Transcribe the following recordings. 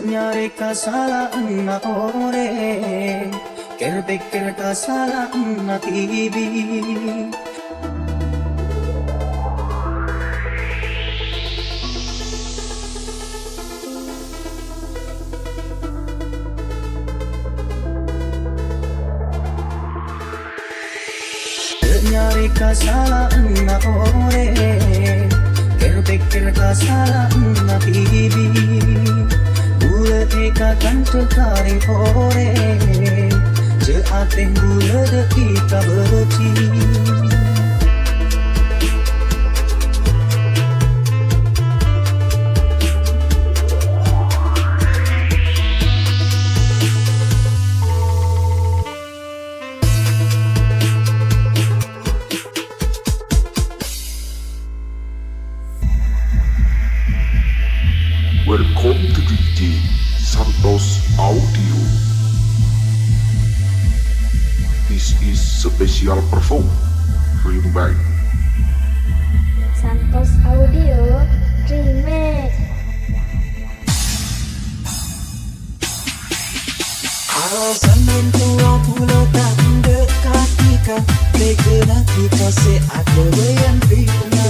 Nyari kasala na ore, ker kasala na tibi. Nyari kasala na ore, ker kasala na tibi. Bulat eka kantor taring ore, jeateng bulat kita berci. Welcome to DJ Santos Audio. This is special perform written by Santos Audio Remix. Kalau sambil tua pula tak mendekat tika, kena kita seada bayan pina.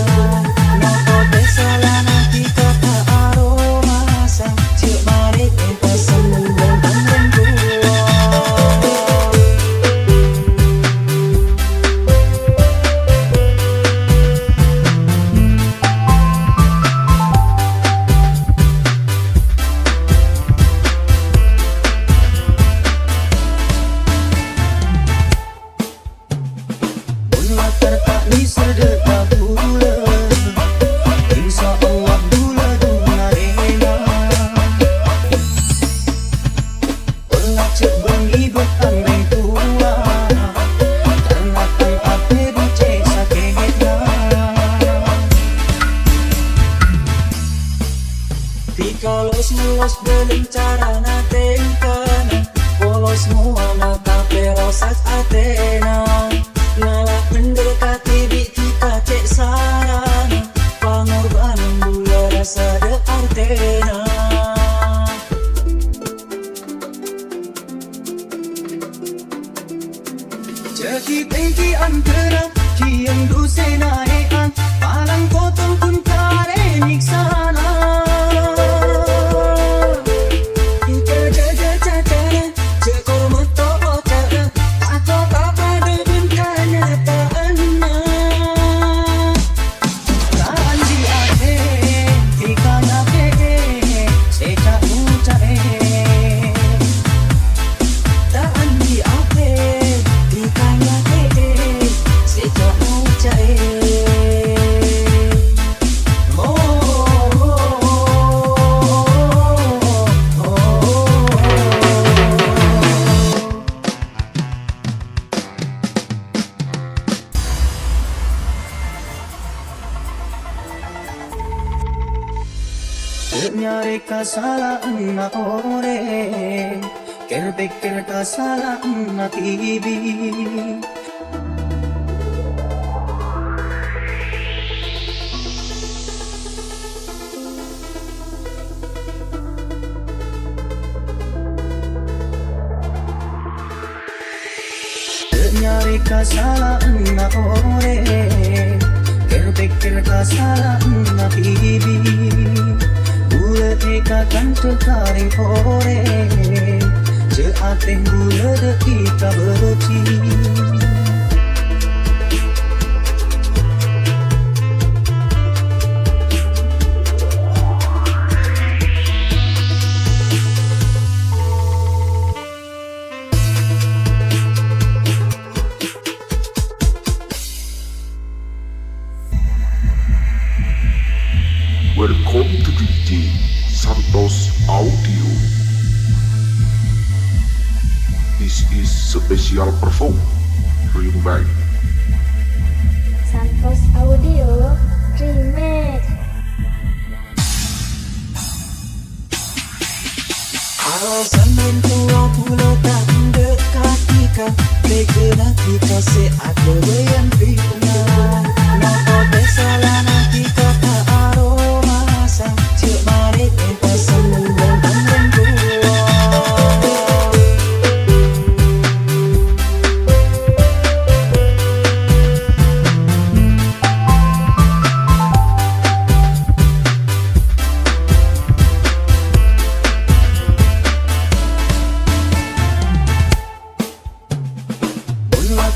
Napa besalah nanti kata aroma sang, cik mari kita semua bandeng dua. Bunlatar tak disedekah pula, insya Allah dula duna rena. Pelacak bengibet andai tua, karena kan apa dicek sakitnya. Tikalos mulos belum cara natengkan, polos muana kapero sak atena. Ngalah mendekati di kita cek sarana, pengorbanan gula rasa de artena. Jadi pengki antara kian dusena ean, palang potong pun kare niksana. Kita jaga cacana, jekor meto ocana, atau apa debun kenyataan. Taan di ate, tikana ke, seca ucae. Taan di ate, tikana ke, seca ucae. Nyari kasala na ore, ker kasala na tibi. Nyari kasala na ore, ker kasala na tibi. Bulat eka kantor taring ore, jeateng bulat kita berci. Welcome to DJ Santos Audio. This is special perform written by Santos Audio Remix. Kalau Senin 20 tak dekat tika Bega tika se ada bayan piuna Napa besalah nanti kata aroma sang Cik marit kita semua dan berdua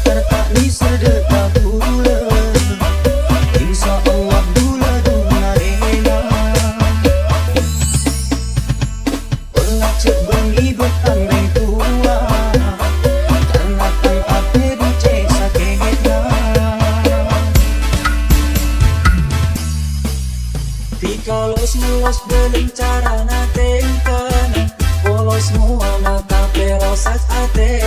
Tertak di sedekah pula Insya Allah dula duna rena Pelak cek bengi bertanding tua Karena kan apa dicek sakitnya Tika los melos belum cara na tengkana Polos mua mata perosat ate